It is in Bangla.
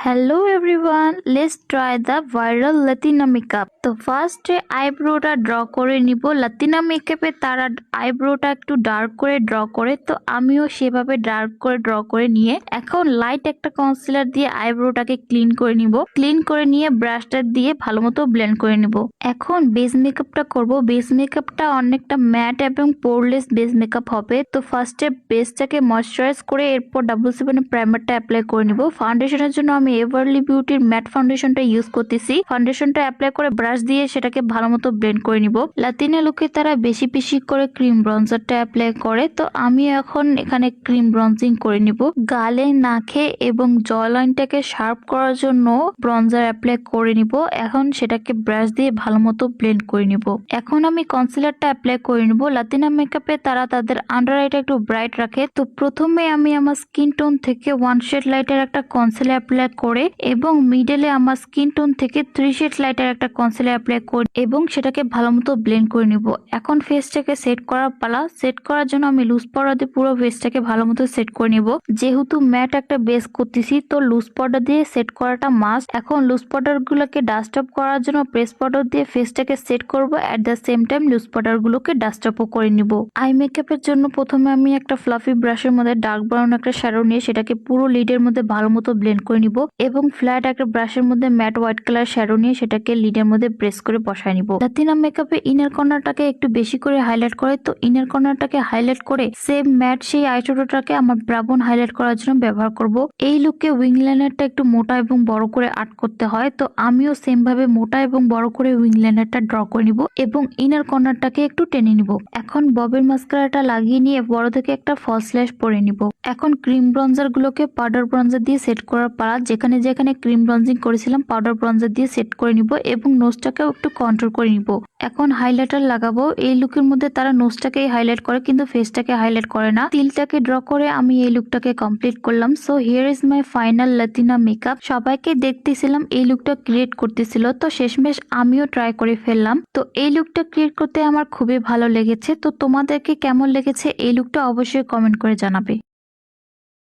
Hello everyone, let's try the viral Latina makeup. তো ফার্স্টে আইব্রোটা ড্র করে নিব। লাতিনা মেকআপে তারা আইব্রোটা একটু ডার্ক করে ড্র করে, তো আমিও সেভাবে ডার্ক করে ড্র করে নিয়ে এখন লাইট একটা কনসিলার দিয়ে আইব্রোটাকে ক্লিন করে নিব। ক্লিন করে নিয়ে ব্রাশটা দিয়ে ভালো মতো ব্লেন্ড করে নিব। এখন বেস মেকআপটা করব। বেস মেকআপটা অনেকটা ম্যাট এবং পোরলেস বেস মেকআপ হবে। তো ফার্স্টে বেসটাকে ময়শ্চারাইজ করে এরপর 7 প্রাইমারটা অ্যাপ্লাই করে নিব। ফাউন্ডেশনের জন্য আমি এভারলি বিউটির ম্যাট ফাউন্ডেশনটা ইউজ করতেছি। ফাউন্ডেশনটা অ্যাপ্লাই করে ব্রাশ দিয়ে সেটাকে ভালো মতো ব্লেন্ড করে নিব। লাতিনা লুকে তারা বেশি বেশি করে ক্রিম ব্রঞ্জারটা অ্যাপ্লাই করে, তো আমি এখন এখানে ক্রিম ব্রঞ্জিং করে নিব। গালে, নাকে এবং জ লাইনটাকে শার্প করার জন্য ব্রঞ্জার অ্যাপ্লাই করে নিব। এখন সেটাকে ব্রাশ দিয়ে ভালো মতো ব্লেন্ড করে নিব। এখন আমি কনসিলারটা অ্যাপ্লাই করে নিব। লাতিনা মেকআপে তারা তাদের আন্ডার আইটা একটু ব্রাইট রাখে, তো প্রথমে আমি আমার স্কিন টোন থেকে 1 শেড লাইটের একটা কনসিলার অ্যাপ্লাই করে এবং মিডলে আমার স্কিন টোন থেকে 3 শেড লাইটের একটা কনসিলার অ্যাপ্লাই করি এবং সেটাকে ভালো মতো ব্লেন্ড করে নিব। এখন ফেসটাকে সেট করার পালা। সেট করার জন্য আমি লুজ পাউডার দিয়ে পুরো ফেসটাকে ভালো মতো সেট করে নিব। যেহেতু ম্যাট একটা বেস করতেছি, তো লুজ পাউডার দিয়ে সেট করাটা মাস্ট। এখন লুজ পাউডার গুলোকে ডাস্ট আপ করার জন্য প্রেস পাউডার দিয়ে ফেসটাকে সেট করব। At the same time loose powder গুলোকে ডাস্ট আপও করে নিব। আই মেকআপের জন্য প্রথমে আমি একটা ফ্লাফি ব্রাশের মধ্যে ডার্ক ব্রাউন একটা শ্যাডো নিয়ে সেটাকে পুরো লিডের মধ্যে ভালো মতো ব্লেন্ড করে নিব এবং ফ্ল্যাট একটা ব্রাশের মধ্যে ম্যাট হোয়াইট কালার শ্যাডো নিয়ে সেটাকে লিডের মধ্যে প্রেস করে বসায় নিব। লাতিনা মেকআপে ইনার কর্নারটাকে একটু বেশি করে হাইলাইট করে, তো ইনার কর্নারটাকে হাইলাইট করে সেম ম্যাট সেই আইশ্যাডোটাকে আমার ব্রাউন হাইলাইট করার জন্য ব্যবহার করব। এই লুকে উইং লাইনারটা একটু মোটা এবং বড় করে আর্ট করতে হয়, তো আমিও সেম ভাবে মোটা এবং বড় করে উইং লাইনারটা ড্র করে নিব এবং ইনার কর্নারটাকে একটু টেনে নিব। এখন ববের মাস্কারাটা লাগিয়ে নিয়ে বড় থেকে একটা ফলস ল্যাশ পরে নিব। এখন ক্রিম ব্রঞ্জার গুলোকে পাউডার ব্রঞ্জার দিয়ে সেট করার পালা। যেখানে যেখানে ক্রিম ব্রঞ্জিং করেছিলাম পাউডার ব্রঞ্জার দিয়ে সেট করে নিব এবং নোজটাকেও একটু কন্ট্রোল করে নিব। এখন হাইলাইটার লাগাবো। এই লুকের মধ্যে তারা নোজটাকেই হাইলাইট করে কিন্তু ফেসটাকে হাইলাইট করে না। তিলটাকে ড্র করে আমি এই লুকটাকে কমপ্লিট করলাম। So here is my final Latina makeup. সবাইকে দেখতেছিলাম এই লুকটা ক্রিয়েট করতেছিল, তো শেষমেশ আমিও ট্রাই করে ফেললাম। তো এই লুকটা ক্রিয়েট করতে আমার খুবই ভালো লেগেছে। তো তোমাদেরকে কেমন লেগেছে এই লুকটা অবশ্যই কমেন্ট করে জানাবে।